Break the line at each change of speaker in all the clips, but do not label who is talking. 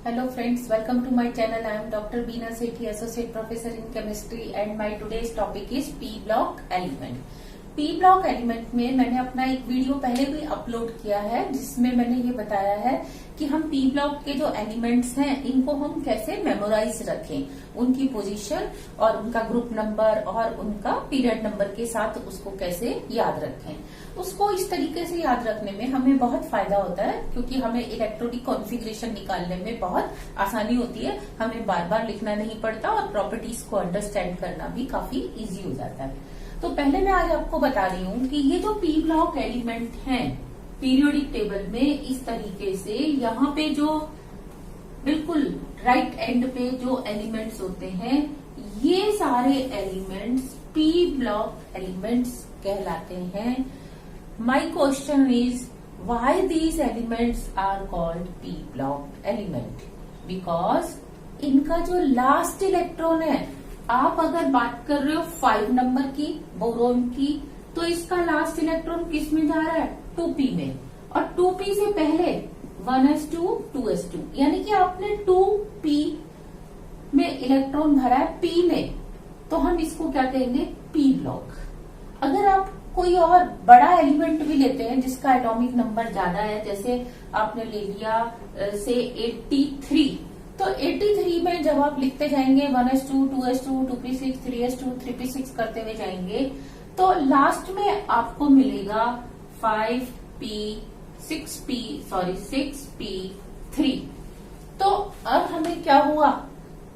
Hello friends, welcome to my channel. I am Dr. Beena Sethi, Associate Professor in Chemistry and my today's topic is P block element. P block element में मैंने अपना एक video पहले भी upload किया है जिसमें मैंने ये बताया है कि हम P ब्लॉक के जो एलिमेंट्स हैं इनको हम कैसे मेमोराइज रखें, उनकी पोजीशन और उनका ग्रुप नंबर और उनका पीरियड नंबर के साथ उसको कैसे याद रखें। उसको इस तरीके से याद रखने में हमें बहुत फायदा होता है क्योंकि हमें इलेक्ट्रॉनिक कॉन्फ़िगरेशन निकालने में बहुत आसानी होती है, हमें बार बार लिखना नहीं पड़ता और प्रॉपर्टीज को अंडरस्टैंड करना भी काफी इजी हो जाता है। तो पहले मैं आज आपको बता रही हूँ कि ये जो पी ब्लॉक एलिमेंट हैं पीरियोडिक टेबल में इस तरीके से यहाँ पे जो बिल्कुल राइट एंड पे जो एलिमेंट्स होते हैं ये सारे एलिमेंट्स पी ब्लॉक एलिमेंट्स कहलाते हैं। My question is why these elements are called P block element, because इनका जो लास्ट इलेक्ट्रॉन है, आप अगर बात कर रहे हो 5 नंबर की बोरोन की, तो इसका लास्ट इलेक्ट्रॉन किस में जा रहा है 2p में, और 2p से पहले 1s2 2s2, यानी कि आपने 2p में इलेक्ट्रॉन भरा है p में, तो हम इसको क्या कहेंगे p ब्लॉक। अगर आप कोई और बड़ा एलिमेंट भी लेते हैं जिसका एटॉमिक नंबर ज्यादा है, जैसे आपने ले लिया से 83, तो 83 में जब आप लिखते जाएंगे 1s2 2s2 2p6 3s2 3p6 करते हुए जाएंगे तो लास्ट में आपको मिलेगा 5p 6p3। तो अब हमें क्या हुआ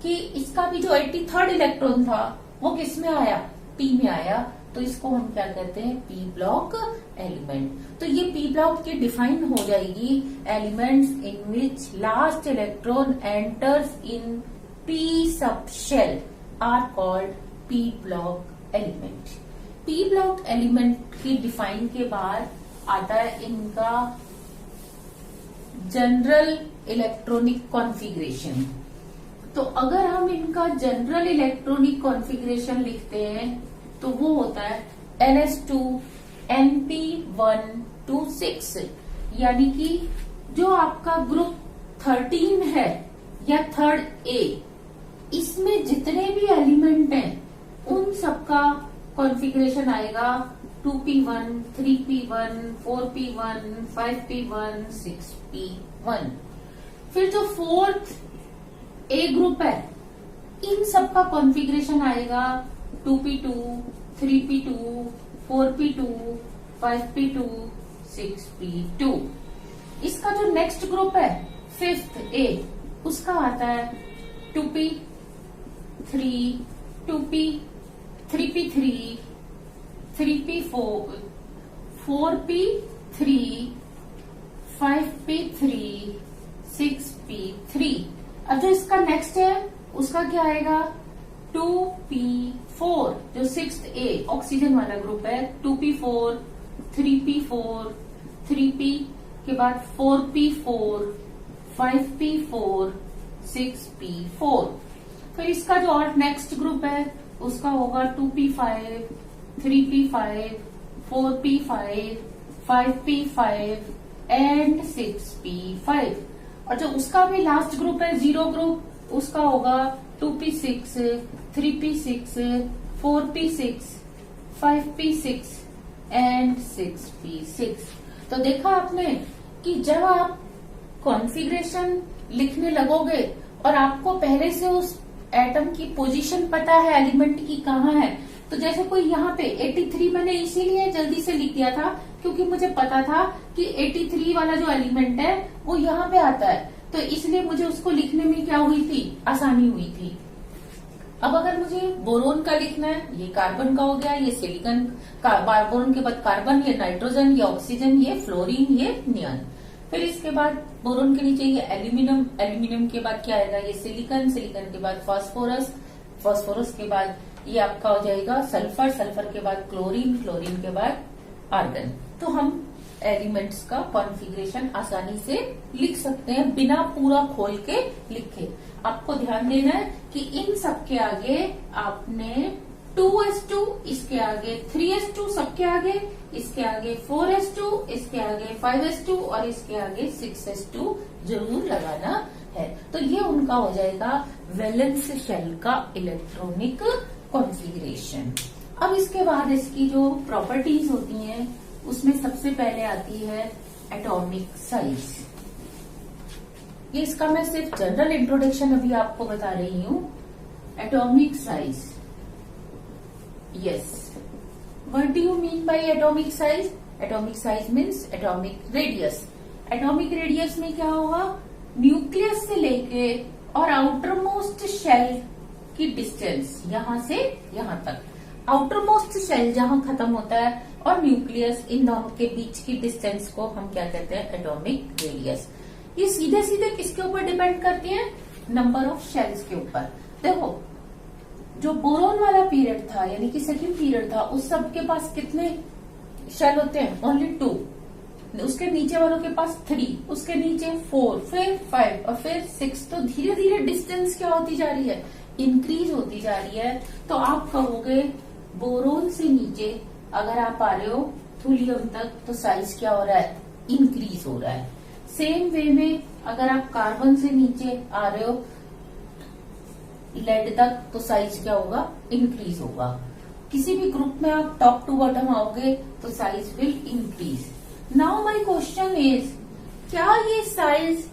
कि इसका भी जो 83rd इलेक्ट्रॉन था वो किस में आया, p में आया, तो इसको हम क्या कहते हैं पी ब्लॉक एलिमेंट। तो ये पी ब्लॉक की डिफाइन हो जाएगी elements in which last electron enters in P sub shell are called P block element. पी ब्लॉक एलिमेंट की डिफाइन के बाद आता है इनका जनरल इलेक्ट्रॉनिक कॉन्फ़िगरेशन। तो अगर हम इनका जनरल इलेक्ट्रॉनिक कॉन्फ़िगरेशन लिखते हैं तो वो होता है ns2 np126, यानी कि जो आपका ग्रुप 13 है या थर्ड ए, इसमें जितने भी एलिमेंट हैं उन सबका कॉन्फ़िगरेशन आएगा 2p1 3p1 4p1 5p1 6p1। फिर जो फोर्थ ए ग्रुप है इन सबका कॉन्फ़िगरेशन आएगा 2p2 3p2 4p2 5p2 6p2। इसका जो नेक्स्ट ग्रुप है फिफ्थ ए, उसका आता है 2p3 2p 3p3 3p4 4p3 5p3 6p3। अब जो इसका नेक्स्ट है उसका क्या आएगा 2p4, जो सिक्स्थ ए ऑक्सीजन वाला ग्रुप है 2p4 3p4 3p के बाद 4p4 5p4 6p4। फिर इसका जो और नेक्स्ट ग्रुप है उसका होगा 2p5 3p5 4p5 5p5 and 6p5। और जो उसका भी लास्ट ग्रुप है जीरो ग्रुप, उसका होगा 2p6 3p6 4p6 5p6 and 6p6। तो देखा आपने कि जब आप कॉन्फ़िगरेशन लिखने लगोगे और आपको पहले से उस एटम की पोजीशन पता है एलिमेंट की कहाँ है, तो जैसे कोई यहाँ पे 83 मैंने इसीलिए जल्दी से लिख दिया था क्योंकि मुझे पता था कि 83 वाला जो एलिमेंट है वो यहाँ पे आता है, तो इसलिए मुझे उसको लिखने में क्या हुई थी, आसानी हुई थी। अब अगर मुझे बोरोन का लिखना है, ये कार्बन का हो गया, ये सिलिकॉन का, बोरोन के बाद कार्बन, ये नाइट्रोजन, ये ऑक्सीजन, ये फ्लोरीन, ये नियॉन। फिर इसके बाद बोरोन के नीचे ये एल्यूमिनियम, एल्यूमिनियम के बाद क्या आएगा, ये सिलिकॉन, सिलिकॉन के बाद फास्फोरस, फास्फोरस के बाद ये आपका हो जाएगा सल्फर, सल्फर के बाद क्लोरीन, क्लोरीन के बाद आर्गन। तो हम एलिमेंट्स का कॉन्फ़िगरेशन आसानी से लिख सकते हैं बिना पूरा खोल के लिखे। आपको ध्यान देना है कि इन सब के आगे आपने 2s2, इसके आगे 3s2, सबके आगे, इसके आगे 4s2, इसके आगे 5s2 और इसके आगे 6s2 जरूर लगाना है। तो ये उनका हो जाएगा वैलेंस शेल का इलेक्ट्रॉनिक कॉन्फ़िगरेशन। अब इसके बाद इसकी जो प्रॉपर्टीज होती हैं उसमें सबसे पहले आती है एटॉमिक साइज। ये इसका मैं सिर्फ जनरल इंट्रोडक्शन अभी आपको बता रही हूं। Atomic size, yes, what do you mean by atomic size? Atomic size means atomic radius. Atomic radius में क्या होगा? न्यूक्लियस से लेके और आउटर मोस्ट शेल की डिस्टेंस, यहां से यहां तक, आउटर मोस्ट शेल जहां खत्म होता है और न्यूक्लियस, इन दोनों के बीच की डिस्टेंस को हम क्या कहते हैं? Atomic radius. ये सीधे सीधे किसके ऊपर डिपेंड करती है? नंबर ऑफ शेल्स के ऊपर। देखो, जो बोरोन वाला पीरियड था यानी कि सेकंड पीरियड था, उस सब के पास कितने शेल होते हैं? ओनली 2। उसके नीचे वालों के पास 3, उसके नीचे 4, फिर 5 और फिर 6। तो धीरे धीरे डिस्टेंस क्या होती जा रही है? इंक्रीज होती जा रही है। तो आप कहोगे बोरोन से नीचे अगर आप आ रहे हो थूलियम तक तो साइज क्या हो रहा है? इंक्रीज हो रहा है। सेम वे में अगर आप कार्बन से नीचे आ रहे हो लेड तक तो साइज क्या होगा? इंक्रीज होगा। किसी भी ग्रुप में आप टॉप टू बॉटम आओगे तो size will increase. Now my question is, क्या ये साइज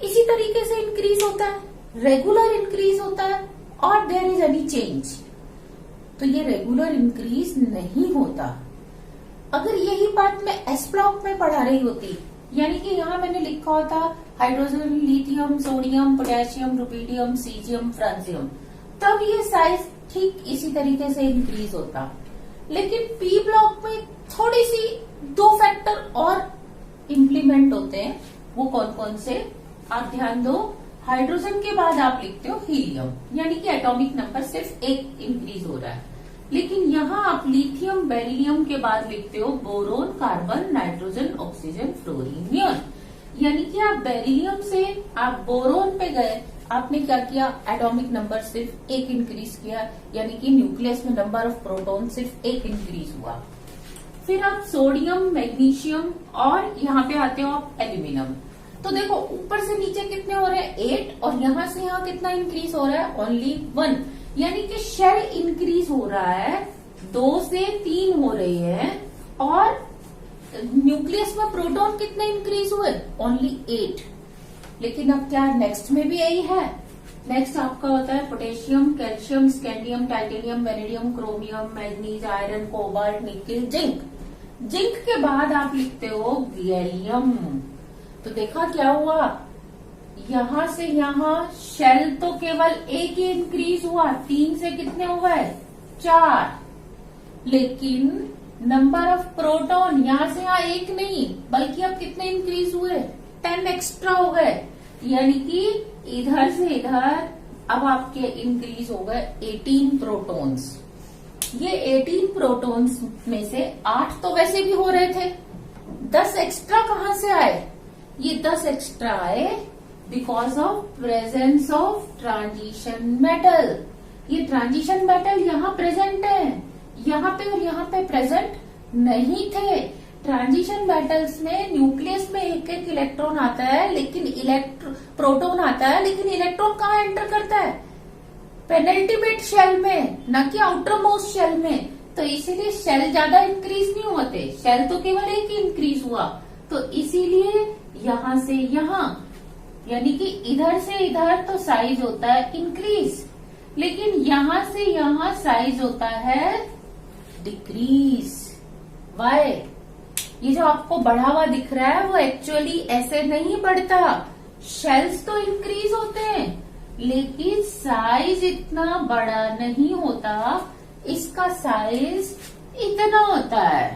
इसी तरीके से इंक्रीज होता है, रेगुलर इंक्रीज होता है, और देयर इज एनी चेंज? तो ये रेगुलर इंक्रीज नहीं होता। अगर यही बात मैं एस ब्लॉक में पढ़ा रही होती, यानी कि यहाँ मैंने लिखा होता hydrogen, lithium, sodium, potassium, rubidium, caesium, francium, तब ये साइज ठीक इसी तरीके से इंक्रीज होता। लेकिन पी ब्लॉक में थोड़ी सी 2 फैक्टर और इम्प्लीमेंट होते हैं। वो कौन कौन से? आप ध्यान दो, हाइड्रोजन के बाद आप लिखते हो हीलियम, यानी कि एटॉमिक नंबर सिर्फ 1 इंक्रीज हो रहा है। लेकिन यहाँ आप लिथियम, बेरिलियम के बाद लिखते हो boron, carbon, nitrogen, oxygen, fluorine, neon. यानी कि आप बेरिलियम से आप बोरोन पे गए, आपने क्या किया? एटॉमिक नंबर सिर्फ 1 इंक्रीज किया, यानी कि न्यूक्लियस में नंबर ऑफ प्रोटॉन सिर्फ 1 इंक्रीज हुआ। फिर आप सोडियम, मैग्नीशियम और यहाँ पे आते हो आप एल्यूमिनियम। तो देखो ऊपर से नीचे कितने हो रहे हैं? 8, और यहाँ से यहाँ कितना इंक्रीज हो रहा है? ओनली 1। यानी कि शेल इंक्रीज हो रहा है, 2 से 3 हो रहे हैं, और न्यूक्लियस में प्रोटॉन कितने इंक्रीज हुए? ओनली 8। लेकिन अब क्या नेक्स्ट में भी यही है? नेक्स्ट आपका होता है potassium, calcium, scandium, titanium, vanadium, chromium, manganese, iron, cobalt, nickel, zinc. Zinc के बाद आप लिखते हो गैलियम। तो देखा क्या हुआ? यहां से यहां शेल तो केवल 1 ही इंक्रीज हुआ, 3 से कितने हो गए? 4। लेकिन नंबर ऑफ प्रोटॉन यहां से यहां 1 नहीं, बल्कि अब कितने इंक्रीज हुए? 10 एक्स्ट्रा हो गए। यानी कि इधर से इधर अब आपके इंक्रीज हो गए 18 प्रोटॉन्स। ये 18 प्रोटॉन्स में से 8 तो वैसे भी हो रहे थे, 10 एक्स्ट्रा कहां से आए? ये 10 एक्स्ट्रा आए because of presence of transition metal. ये ट्रांजिशन मेटल यहाँ प्रेजेंट है, यहाँ पे और यहाँ पे प्रेजेंट नहीं थे। ट्रांजिशन मेटल्स में न्यूक्लियस में 1-1 इलेक्ट्रॉन आता है, लेकिन प्रोटॉन आता है, लेकिन इलेक्ट्रॉन कहाँ एंटर करता है? पेनल्टीमेट शेल में, न कि आउटर मोस्ट शेल में। तो इसीलिए शेल ज्यादा इंक्रीज नहीं होते, शेल तो केवल 1 ही इंक्रीज हुआ। तो इसीलिए यहां से यहां, यानी कि इधर से इधर तो साइज होता है इंक्रीज, लेकिन यहां से यहां साइज होता है डिक्रीज। वाई? ये जो आपको बढ़ा हुआ दिख रहा है वो एक्चुअली ऐसे नहीं बढ़ता। शेल्स तो इंक्रीज होते हैं, लेकिन साइज इतना बड़ा नहीं होता। इसका साइज इतना होता है,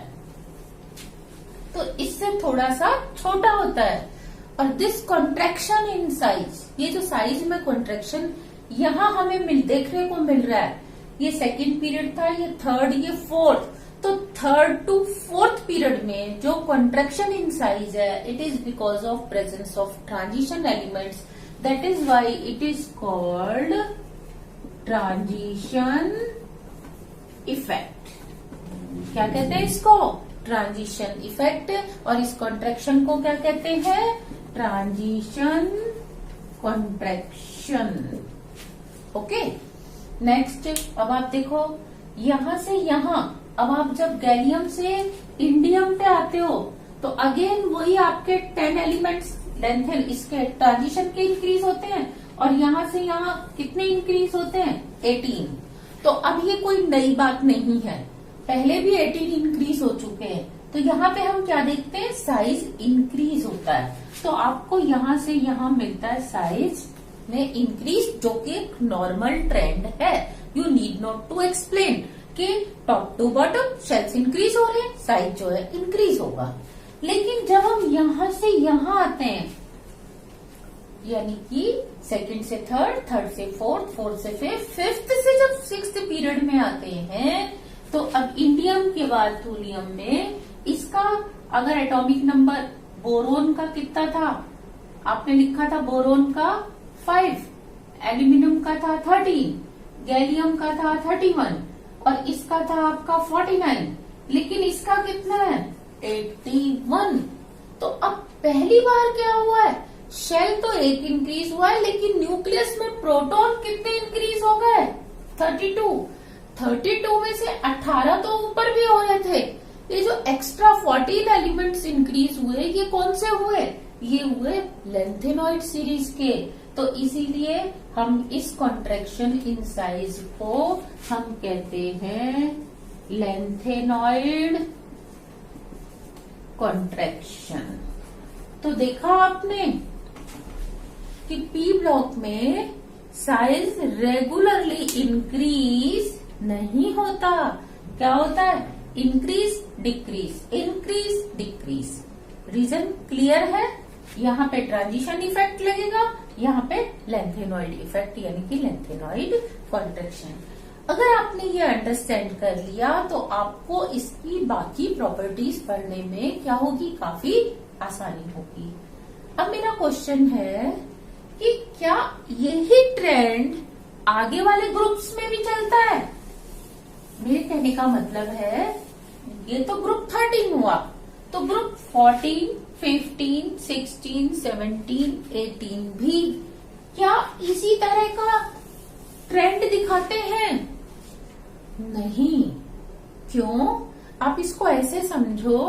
तो इससे थोड़ा सा छोटा होता है। और दिस कॉन्ट्रैक्शन इन साइज, ये जो साइज में कॉन्ट्रैक्शन यहां हमें देखने को मिल रहा है, ये सेकेंड पीरियड था, ये थर्ड, ये फोर्थ। तो थर्ड टू फोर्थ पीरियड में जो कॉन्ट्रैक्शन इन साइज है, it is because of presence of transition elements. That is why it is called transition effect. क्या कहते हैं इसको? Transition effect. और इस कॉन्ट्रैक्शन को क्या कहते हैं? Transition contraction. ओके, नेक्स्ट अब आप देखो यहां से यहां, अब आप जब गैलियम से इंडियम पे आते हो तो अगेन वही आपके 10 एलिमेंट्स लेंथ है, इसके ट्रांजिशन के इंक्रीज होते हैं और यहां से यहां कितने इंक्रीज होते हैं 18। तो अब ये कोई नई बात नहीं है, पहले भी 18 इंक्रीज हो चुके हैं। तो यहाँ पे हम क्या देखते हैं, साइज इंक्रीज होता है। तो आपको यहाँ से यहाँ मिलता है साइज में इंक्रीज, जो कि एक नॉर्मल ट्रेंड है। You need not to explain कि top to bottom shells increase हो रहे हैं, साइज जो है इंक्रीज होगा। लेकिन जब हम यहाँ से यहाँ आते हैं, यानी कि सेकंड से थर्ड, थर्ड से फोर्थ, फोर्थ से फिफ्थ, फिफ्थ से जब सिक्स्थ पीरियड में आते हैं, तो अब इंडियम के बाद थोलियम में इसका अगर एटॉमिक नंबर बोरोन का कितना था, आपने लिखा था बोरोन का 5, एल्यूमिनियम का था 13, गैलियम का था 31 और इसका था आपका 49, लेकिन इसका कितना है 81। तो अब पहली बार क्या हुआ है, शेल तो एक इंक्रीज हुआ है, लेकिन न्यूक्लियस में प्रोटॉन कितने इंक्रीज हो गए 32 में से 18 तो ऊपर भी हो रहे थे। ये जो एक्स्ट्रा 14 एलिमेंट्स इंक्रीज हुए, ये कौन से हुए, ये हुए लेंथेनॉइड सीरीज के। तो इसीलिए हम इस कॉन्ट्रैक्शन इन साइज को हम कहते हैं लेंथेनॉइड कॉन्ट्रैक्शन। तो देखा आपने कि पी ब्लॉक में साइज रेगुलरली इंक्रीज नहीं होता, क्या होता है increase decrease, increase decrease. Reason clear है, यहाँ पे ट्रांजिशन इफेक्ट लगेगा, यहाँ पे लेंथेनॉइड इफेक्ट यानी कि लेंथेनॉइड कॉन्ट्रैक्शन। अगर आपने ये अंडरस्टैंड कर लिया तो आपको इसकी बाकी प्रॉपर्टीज पढ़ने में क्या होगी, काफी आसानी होगी। अब मेरा क्वेश्चन है कि क्या यही ट्रेंड आगे वाले ग्रुप्स में भी चलता है। मेरे कहने का मतलब है ये तो ग्रुप 13 हुआ, तो ग्रुप 14, 15, 16, 17, 18 भी क्या इसी तरह का ट्रेंड दिखाते हैं? नहीं। क्यों? आप इसको ऐसे समझो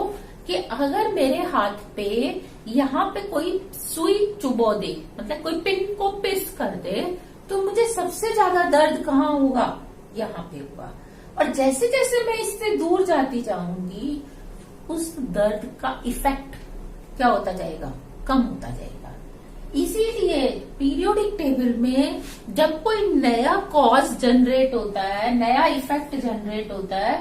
कि अगर मेरे हाथ पे यहाँ पे कोई सुई चुबो दे, मतलब कोई पिन को पिस कर दे, तो मुझे सबसे ज्यादा दर्द कहाँ होगा, यहाँ पे होगा। और जैसे जैसे मैं इससे दूर जाती जाऊंगी उस दर्द का इफेक्ट क्या होता जाएगा, कम होता जाएगा। इसीलिए पीरियोडिक टेबल में जब कोई नया कॉज जनरेट होता है, नया इफेक्ट जनरेट होता है,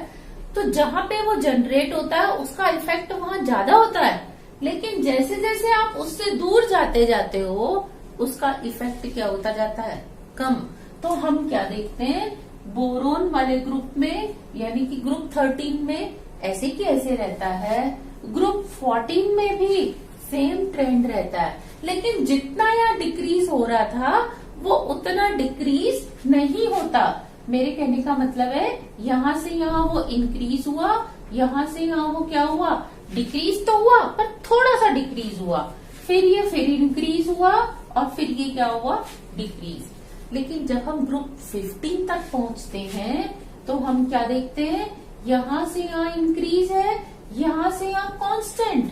तो जहां पे वो जनरेट होता है उसका इफेक्ट वहां ज्यादा होता है, लेकिन जैसे जैसे आप उससे दूर जाते जाते हो उसका इफेक्ट क्या होता जाता है, कम। तो हम क्या देखते हैं, बोरोन वाले ग्रुप में यानी कि ग्रुप 13 में ऐसे की ऐसे रहता है, ग्रुप 14 में भी सेम ट्रेंड रहता है, लेकिन जितना यहाँ डिक्रीज हो रहा था वो उतना डिक्रीज नहीं होता। मेरे कहने का मतलब है यहाँ से यहाँ वो इंक्रीज हुआ, यहाँ से यहाँ वो क्या हुआ, डिक्रीज तो हुआ पर थोड़ा सा डिक्रीज हुआ, फिर ये फिर इंक्रीज हुआ और फिर ये क्या हुआ, डिक्रीज। लेकिन जब हम ग्रुप 15 तक पहुंचते हैं तो हम क्या देखते हैं, यहाँ से यहाँ इंक्रीज है, यहाँ से यहाँ कांस्टेंट,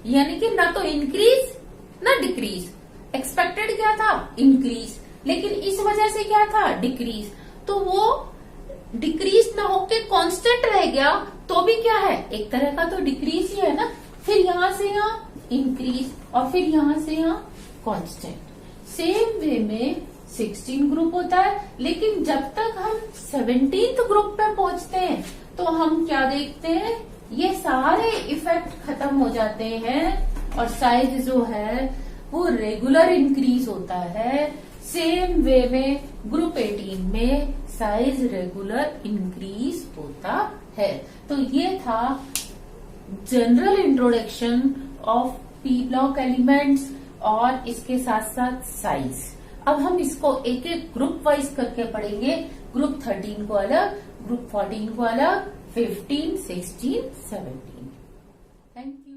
यानी कि ना तो इंक्रीज ना डिक्रीज। एक्सपेक्टेड क्या था, इंक्रीज, लेकिन इस वजह से क्या था, डिक्रीज। तो वो डिक्रीज ना होके कांस्टेंट रह गया तो भी क्या है, एक तरह का तो डिक्रीज ही है ना। फिर यहाँ से यहाँ इंक्रीज और फिर यहाँ से यहाँ कांस्टेंट। सेम वे में 16 ग्रुप होता है, लेकिन जब तक हम 17th ग्रुप पे पहुंचते हैं तो हम क्या देखते हैं, ये सारे इफेक्ट खत्म हो जाते हैं और साइज जो है वो रेगुलर इंक्रीज होता है। सेम वे में ग्रुप 18 में साइज रेगुलर इंक्रीज होता है। तो ये था general introduction of P block elements और इसके साथ साथ साइज। अब हम इसको एक एक ग्रुप वाइज करके पढ़ेंगे। ग्रुप 13 को अलग, ग्रुप 14 को अलग, 15, 16, 17। Thank you.